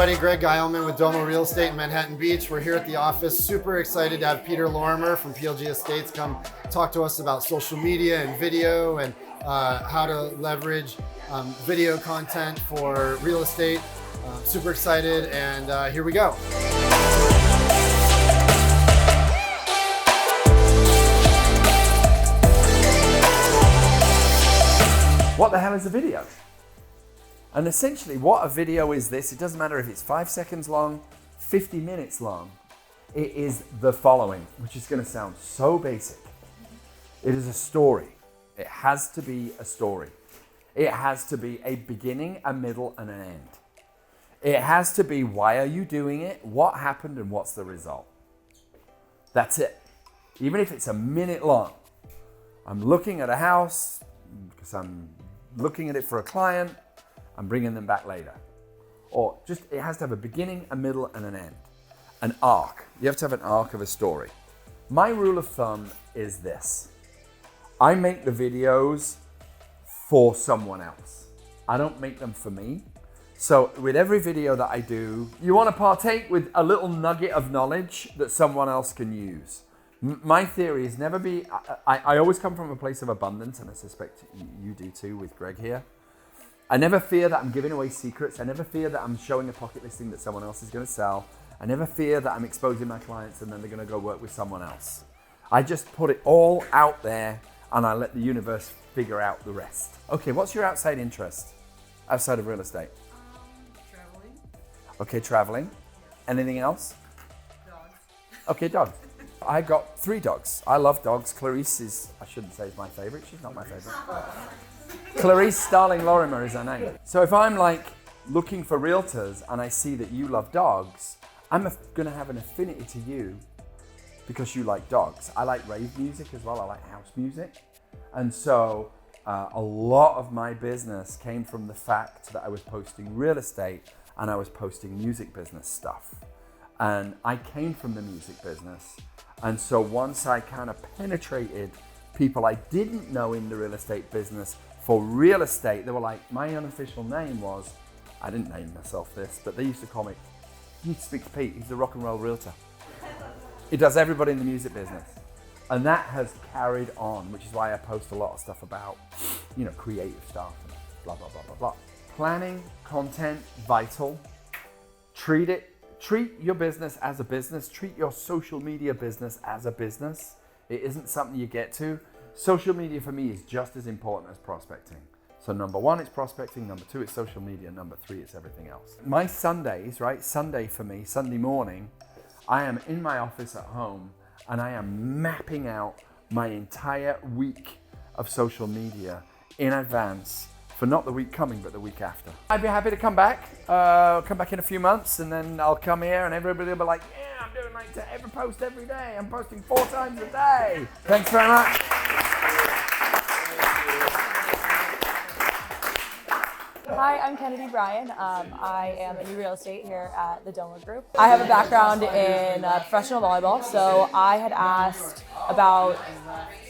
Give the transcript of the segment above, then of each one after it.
everybody, Greg Geilman with Domo Real Estate in Manhattan Beach. We're here at the office, super excited to have Peter Lorimer from PLG Estates come talk to us about social media and video and how to leverage video content for real estate. Super excited, and here we go. What the hell is a video? And essentially what a video is this, it doesn't matter if it's 5 seconds long, 50 minutes long, it is the following, which is going to sound so basic. It is a story. It has to be a story. It has to be a beginning, a middle, and an end. It has to be why are you doing it, what happened, and what's the result. That's it. Even if it's a minute long. I'm looking at a house because I'm looking at it for a client, I'm bringing them back later. Or just, it has to have a beginning, a middle, and an end. An arc. You have to have an arc of a story. My rule of thumb is this. I make the videos for someone else. I don't make them for me. So with every video that I do, you want to partake with a little nugget of knowledge that someone else can use. My theory is never be, I always come from a place of abundance, and I suspect you do too with Greg here. I never fear that I'm giving away secrets. I never fear that I'm showing a pocket listing that someone else is going to sell. I never fear that I'm exposing my clients and then they're going to go work with someone else. I just put it all out there and I let the universe figure out the rest. Okay, what's your outside interest outside of real estate? Traveling. Okay, traveling. Anything else? Dogs. Okay, dogs. I got 3 dogs. I love dogs. Clarice is, I shouldn't say is my favorite. She's not my favorite. Clarice Starling Lorimer is her name. So if I'm like looking for realtors and I see that you love dogs, I'm going to have an affinity to you because you like dogs. I like rave music as well. I like house music. And so a lot of my business came from the fact that I was posting real estate and I was posting music business stuff. And I came from the music business. And so once I kind of penetrated people I didn't know in the real estate business for real estate, they were like, my unofficial name was, I didn't name myself this, but they used to call me, you need to speak to Pete, he's the rock and roll realtor. He does everybody in the music business. And that has carried on, which is why I post a lot of stuff about, you know, creative stuff, and blah, blah, blah, blah, blah. Planning, content, vital. Treat your business as a business. Treat your social media business as a business. It isn't something you get to. Social media for me is just as important as prospecting. So number 1, it's prospecting. Number 2, it's social media. Number 3, it's everything else. My Sundays, right? Sunday for me, Sunday morning, I am in my office at home and I am mapping out my entire week of social media in advance for not the week coming, but the week after. I'd be happy to come back in a few months, and then I'll come here and everybody will be like, yeah, I'm doing like every post every day. I'm posting 4 times a day. Thanks very much. Hi, I'm Kennedy Bryan. I am in real estate here at the Domo Group. I have a background in professional volleyball, so I had asked about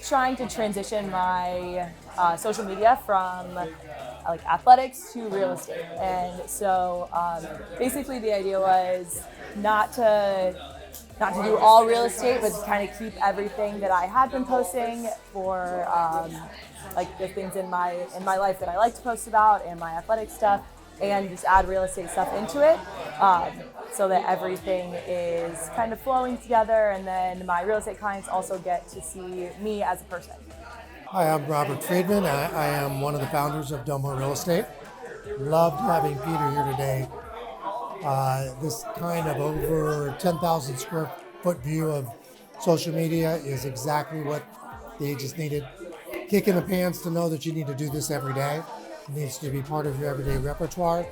trying to transition my social media from like athletics to real estate. And so basically the idea was not to do all real estate, but to kind of keep everything that I had been posting for like the things in my life that I like to post about and my athletic stuff, and just add real estate stuff into it, so that everything is kind of flowing together, and then my real estate clients also get to see me as a person. Hi, I'm Robert Friedman. I am one of the founders of Domo Real Estate. Loved having Peter here today. This kind of over 10,000 square foot view of social media is exactly what the agents needed. Kick in the pants to know that you need to do this every day. It needs to be part of your everyday repertoire,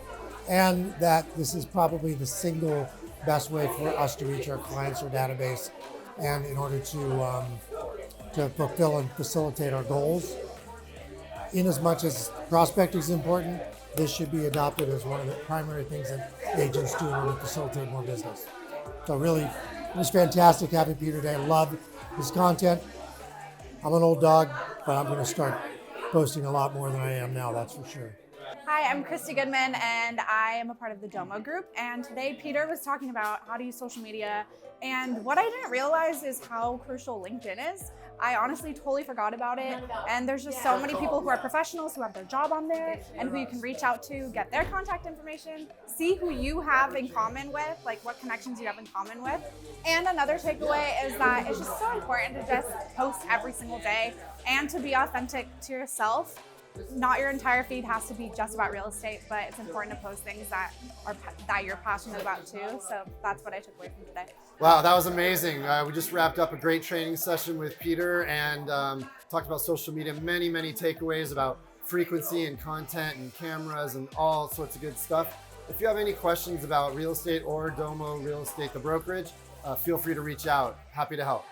and that this is probably the single best way for us to reach our clients or database, and in order to fulfill and facilitate our goals. In as much as prospecting is important, this should be adopted as one of the primary things that agents do in order to facilitate more business. So really, it was fantastic having Peter today. I love his content. I'm an old dog, but I'm going to start posting a lot more than I am now, that's for sure. Hi, Hi, I'm Christy Goodman, and I am a part of the Domo group. And today, Peter was talking about how to use social media. And what I didn't realize is how crucial LinkedIn is. I honestly totally forgot about it. And there's just so many people who are professionals who have their job on there and who you can reach out to, get their contact information, see who you have in common with, like what connections you have in common with. And another takeaway is that it's just so important to just post every single day and to be authentic to yourself. Not your entire feed has to be just about real estate, but it's important to post things that you're passionate about too. So that's what I took away from today. Wow, that was amazing. We just wrapped up a great training session with Peter and talked about social media, many takeaways about frequency and content and cameras and all sorts of good stuff. If you have any questions about real estate or Domo Real Estate, the brokerage, feel free to reach out. Happy to help.